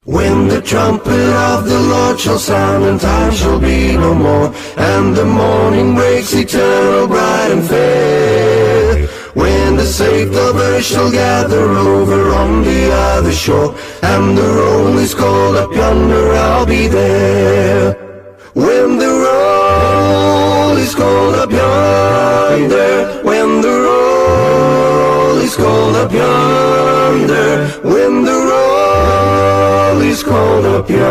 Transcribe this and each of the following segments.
When the trumpet of the Lord shall sound, and time shall be no more, and the morning breaks eternal, bright and fair. When the saved of earth shall gather over on the other shore, and the roll is called up yonder, I'll be there. When the roll is called up yonder, when the roll is called up yonder, when the roll is called up yonder.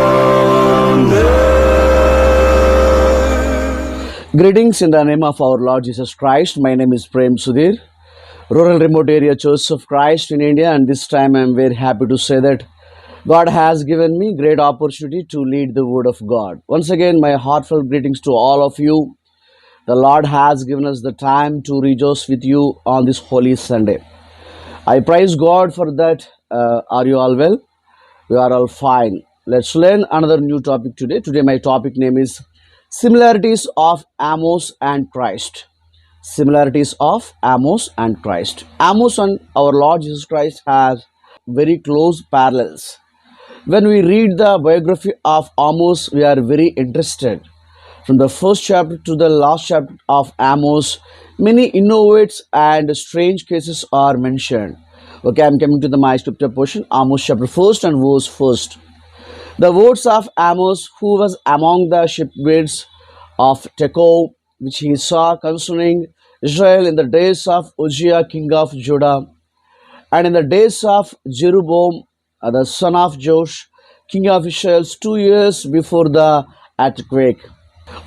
Greetings in the name of our Lord Jesus Christ. My name is Prem Sudhir, Rural Remote Area Church of Christ in India, and this time I am very happy to say that God has given me great opportunity to lead the Word of God. Once again, my heartfelt greetings to all of you. The Lord has given us the time to rejoice with you on this Holy Sunday. I praise God for that. Are you all well? We are all fine. Let's learn another new topic today. Today my topic name is Similarities of Amos and Christ. Similarities of Amos and Christ. Amos and our Lord Jesus Christ have very close parallels. When we read the biography of Amos, we are very interested. From the first chapter to the last chapter of Amos, many innovates and strange cases are mentioned. Okay, I'm coming to my scripture portion, Amos chapter 1 and verse 1. The words of Amos, who was among the shepherds of Tekoa, which he saw concerning Israel in the days of Uzziah, king of Judah, and in the days of Jeroboam, the son of Joash, king of Israel, 2 years before the earthquake.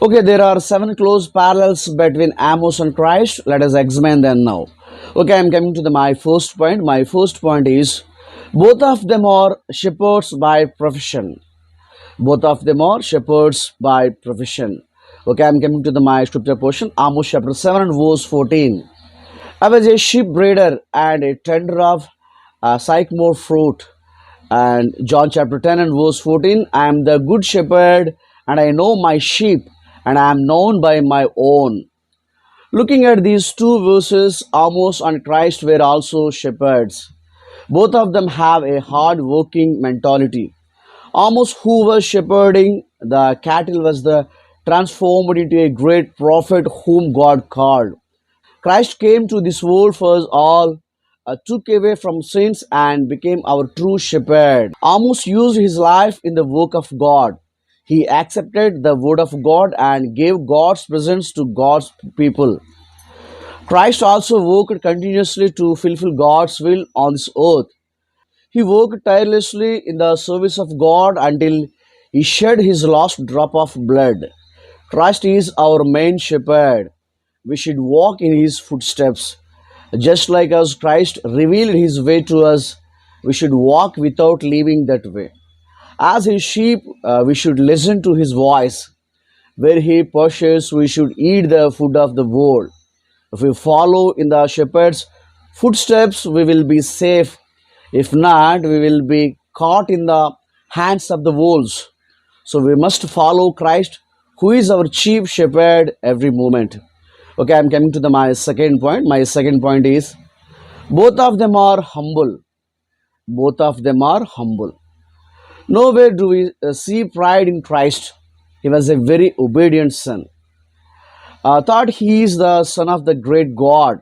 Okay, there are 7 close parallels between Amos and Christ. Let us examine them now. Okay, I am coming to my first point. My first point is both of them are shepherds by profession. Both of them are shepherds by profession. Okay, I am coming to my scripture portion, Amos chapter 7 and verse 14. I was a sheep breeder and a tender of sycamore fruit. And John chapter 10 and verse 14, I am the good shepherd and I know my sheep and I am known by my own. Looking at these two verses, Amos and Christ were also shepherds. Both of them have a hard-working mentality. Amos, who was shepherding the cattle, was transformed into a great prophet whom God called. Christ came to this world for us all, took away from sins and became our true shepherd. Amos used his life in the work of God. He accepted the word of God and gave God's presence to God's people. Christ also worked continuously to fulfill God's will on this earth. He worked tirelessly in the service of God until he shed his last drop of blood. Christ is our main shepherd. We should walk in his footsteps. Just like as Christ revealed his way to us, we should walk without leaving that way. As his sheep, we should listen to his voice. Where he pursues, we should eat the food of the world. If we follow in the shepherd's footsteps, we will be safe. If not, we will be caught in the hands of the wolves. So we must follow Christ, who is our chief shepherd every moment. Okay, I'm coming to my second point. My second point is both of them are humble. Both of them are humble. Nowhere do we see pride in Christ. He was a very obedient son. Thought he is the son of the great God.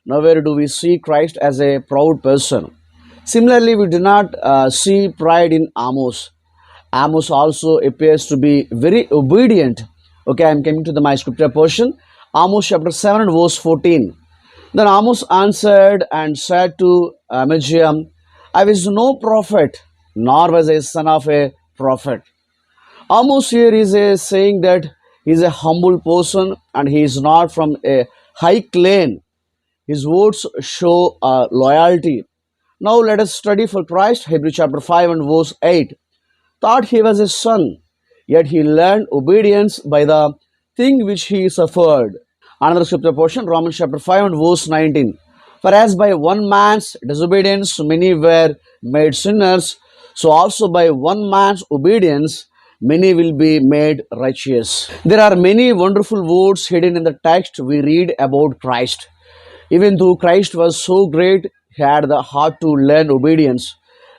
Nowhere do we see Christ as a proud person. Similarly, we do not see pride in Amos. Amos also appears to be very obedient. Okay, I am coming to my scripture portion. Amos chapter 7 and verse 14. Then Amos answered and said to Amaziah, I was no prophet, nor was a son of a prophet. Amos here is saying that he is a humble person and he is not from a high clan. His words show loyalty. Now let us study for Christ, Hebrews chapter 5 and verse 8. Thought he was a son, yet he learned obedience by the thing which he suffered. Another scripture portion, Romans chapter 5 and verse 19. For as by one man's disobedience many were made sinners, so also by one man's obedience many will be made righteous. There are many wonderful words hidden in the text we read about Christ. Even though Christ was so great, he had the heart to learn obedience.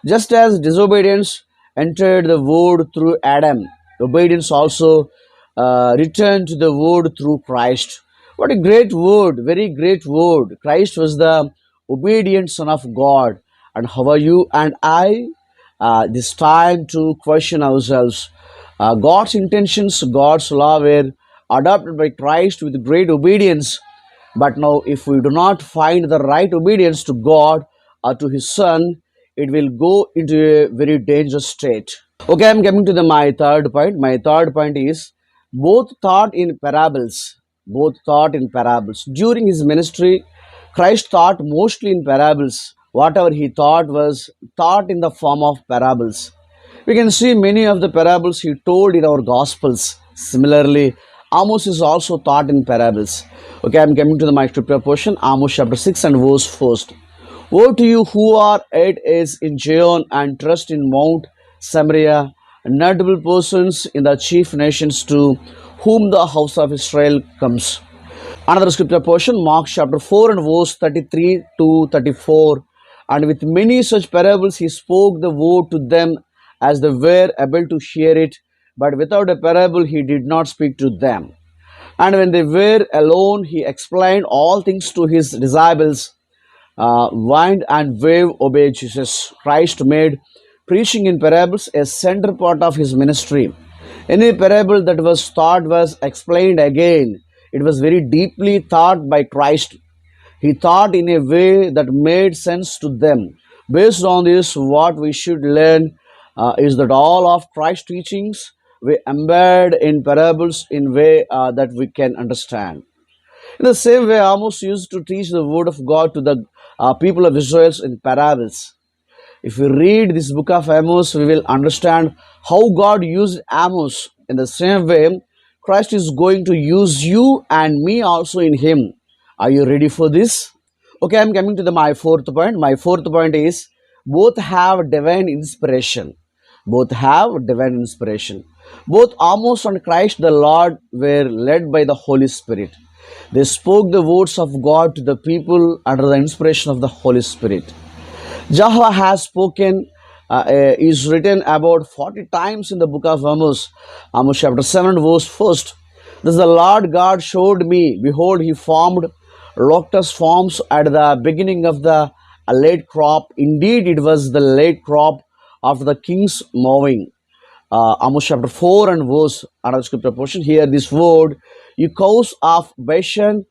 Just as disobedience entered the world through Adam. Obedience also returned to the world through Christ. What a great word, very great word. Christ was the obedient Son of God. And how are you and I? This time to question ourselves. God's intentions, God's law were adopted by Christ with great obedience. But now, if we do not find the right obedience to God or to His Son, it will go into a very dangerous state. Okay, I'm coming to my third point. My third point is both taught in parables. Both taught in parables. During His ministry, Christ taught mostly in parables. Whatever He taught was taught in the form of parables. We can see many of the parables He told in our Gospels. Similarly, Amos is also taught in parables. Okay, I'm coming to my scripture portion, Amos chapter 6 and verse 1. Woe to you who are at ease in Zion and trust in Mount Samaria, notable persons in the chief nations to whom the house of Israel comes. Another scripture portion, Mark chapter 4 and verse 33 to 34. And with many such parables he spoke the word to them as they were able to hear it, but without a parable he did not speak to them. And when they were alone, he explained all things to his disciples. Wind and wave obeyed Jesus. Christ made preaching in parables a center part of his ministry. Any parable that was taught was explained again. It was very deeply thought by Christ. He thought in a way that made sense to them. Based on this, what we should learn is that all of Christ's teachings we embed in parables in a way that we can understand. In the same way, Amos used to teach the word of God to the people of Israel in parables. If we read this book of Amos, we will understand how God used Amos. In the same way, Christ is going to use you and me also in Him. Are you ready for this? Okay, I'm coming to my fourth point. My fourth point is both have divine inspiration. Both have divine inspiration. Both Amos and Christ the Lord were led by the Holy Spirit. They spoke the words of God to the people under the inspiration of the Holy Spirit. Jehovah has spoken is written about 40 times in the book of Amos. Amos chapter 7 verse 1. Thus the Lord God showed me, behold, He formed lotus forms at the beginning of the late crop. Indeed, it was the late crop of the king's mowing. Amos chapter 4 and verse, another scripture portion. Here this word, you cows of Bashan,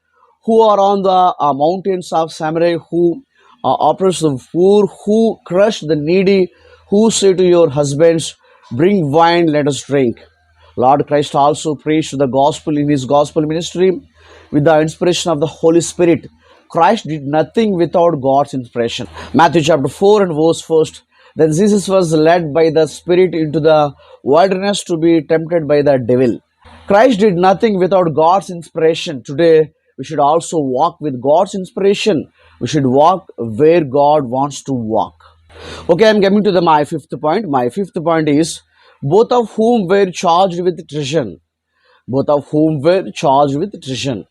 who are on the mountains of Samaria, who oppress the poor, who crush the needy, who say to your husbands, bring wine, let us drink. Lord Christ also preached the gospel in His gospel ministry with the inspiration of the Holy Spirit. Christ did nothing without God's inspiration. Matthew chapter 4 and verse 1. Then Jesus was led by the Spirit into the wilderness to be tempted by the devil. Christ did nothing without God's inspiration. Today, we should also walk with God's inspiration. We should walk where God wants to walk. Okay, I'm coming to my fifth point. My fifth point is both of whom were charged with treason. Both of whom were charged with treason.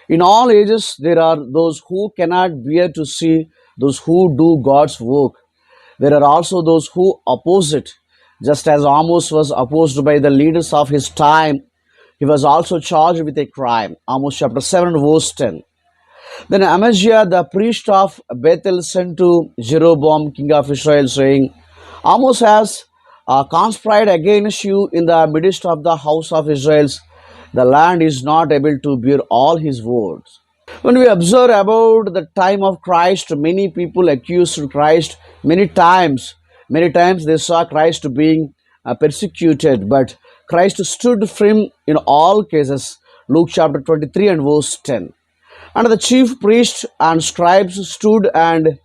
In all ages, there are those who cannot bear to see those who do God's work. There are also those who oppose it. Just as Amos was opposed by the leaders of his time, he was also charged with a crime. Amos chapter 7 verse 10. Then Amaziah the priest of Bethel sent to Jeroboam king of Israel, saying, Amos has conspired against you in the midst of the house of Israel. The land is not able to bear all his words. When we observe about the time of Christ, many people accused Christ many times. Many times they saw Christ being persecuted, but Christ stood firm in all cases. Luke chapter 23 and verse 10. And the chief priests and scribes stood and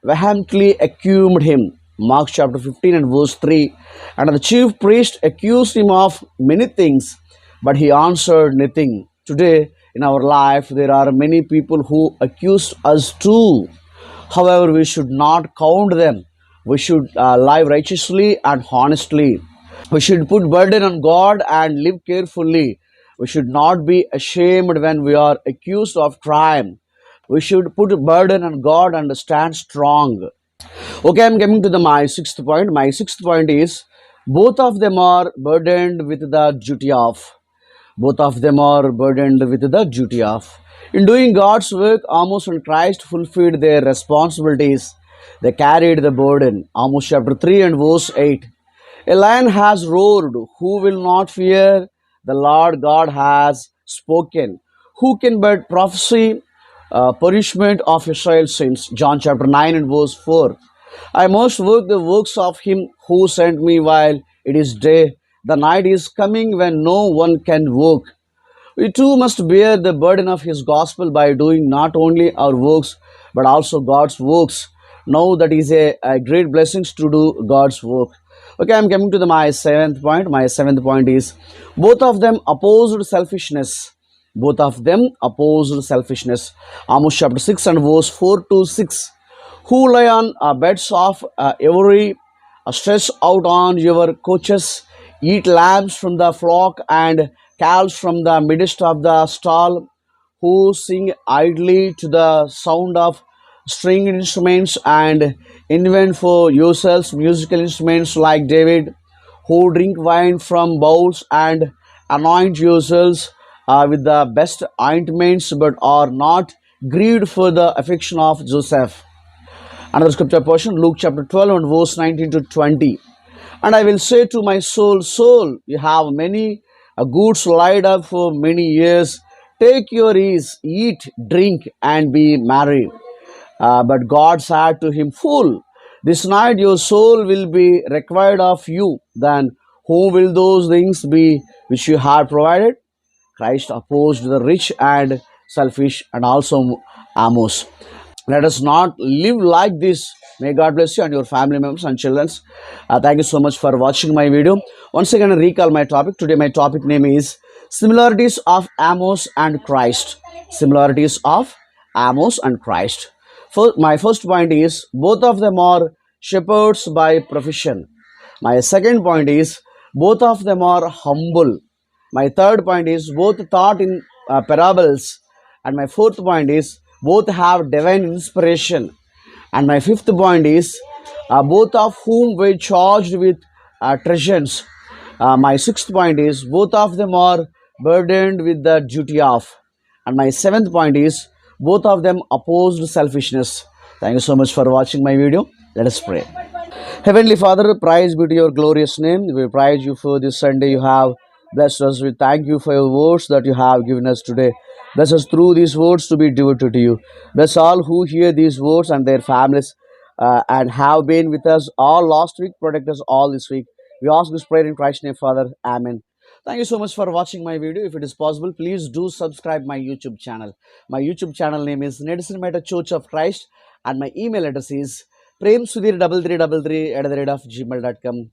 vehemently accused him. Mark chapter 15 and verse 3. And the chief priest accused him of many things, but he answered nothing. Today, in our life, there are many people who accuse us too. However, we should not count them. We should live righteously and honestly. We should put burden on God and live carefully. We should not be ashamed when we are accused of crime. We should put burden on God and stand strong. Okay, I'm coming to my sixth point. My sixth point is Both of them are burdened with the duty of. Both of them are burdened with the duty of. In doing God's work, Amos and Christ fulfilled their responsibilities. They carried the burden. Amos chapter 3 and verse 8. A lion has roared. Who will not fear? The Lord God has spoken. Who can but prophesy punishment of Israel's sins? John chapter 9 and verse 4. I must work the works of him who sent me while it is day. The night is coming when no one can work. We too must bear the burden of His gospel by doing not only our works but also God's works. Now that is a great blessing to do God's work. Okay, I'm coming to my seventh point. My seventh point is both of them opposed selfishness. Both of them opposed selfishness. Amos chapter 6 and verse 4 to 6. Who lie on beds of ivory, stretch out on your couches, eat lambs from the flock and calves from the midst of the stall, who sing idly to the sound of stringed instruments and invent for yourselves musical instruments like David, who drink wine from bowls and anoint yourselves with the best ointments, but are not grieved for the affection of Joseph. Another scripture portion, Luke chapter 12 and verse 19 to 20. And I will say to my soul, soul, you have many goods laid up for many years. Take your ease, eat, drink, and be merry. But God said to him, fool, this night your soul will be required of you. Then who will those things be which you have provided? Christ opposed the rich and selfish, and also Amos. Let us not live like this. May God bless you and your family members and children. Thank you so much for watching my video. Once again, I recall my topic. Today my topic name is Similarities of Amos and Christ. Similarities of Amos and Christ. My first point is both of them are shepherds by profession. My second point is both of them are humble. My third point is both taught in parables. And my fourth point is both have divine inspiration. And my fifth point is both of whom were charged with treasures. My sixth point is both of them are burdened with the duty of. And my seventh point is both of them opposed selfishness. Thank you so much for watching my video. Let us pray. Heavenly Father, praise be to your glorious name. We praise you for this Sunday you have blessed us. We thank you for your words that you have given us today. Bless us through these words to be devoted to you. Bless all who hear these words and their families and have been with us all last week. Protect us all this week. We ask this prayer in Christ's name, Father. Amen. Thank you so much for watching my video. If it is possible, please do subscribe my YouTube channel. My YouTube channel name is Nedisinmeta Church of Christ and my email address is premsudhir3333@gmail.com.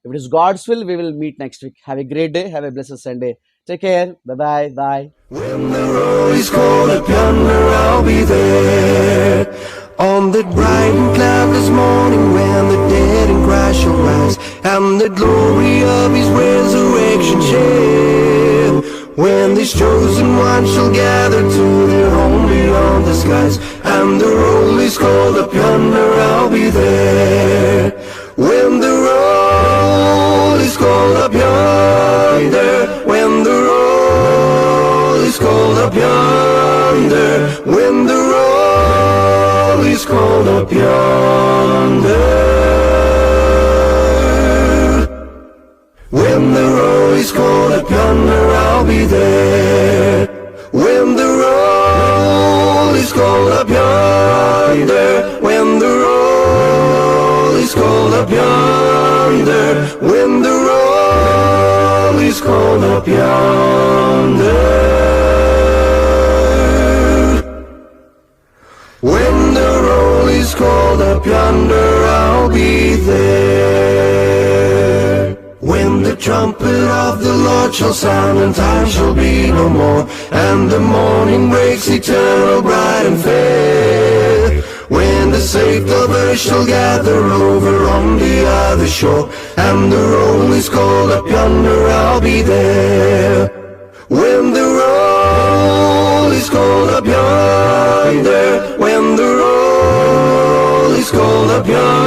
If it is God's will, we will meet next week. Have a great day. Have a blessed Sunday. Take care. Bye-bye. Bye. When the roll is called up yonder, I'll be there. On that bright and cloudless morning when the dead in Christ shall rise, and the glory of His resurrection share. When this chosen one shall gather to their home beyond the skies, and the roll is called up yonder, I'll be there. When the roll is called up yonder, when the roll is called up yonder, when the roll is called up yonder, when the roll is called up yonder, I'll be there. When the roll is called up yonder, when the roll is called up yonder, when the roll is called up yonder, when the roll is called up yonder, I'll be there. When the trumpet of the Lord shall sound and time shall be no more, and the morning breaks eternal, bright and fair. When the saved of earth shall gather over on the other shore, and the roll is called up yonder, I'll be there. When the roll is called up yonder, when the roll is called up yonder.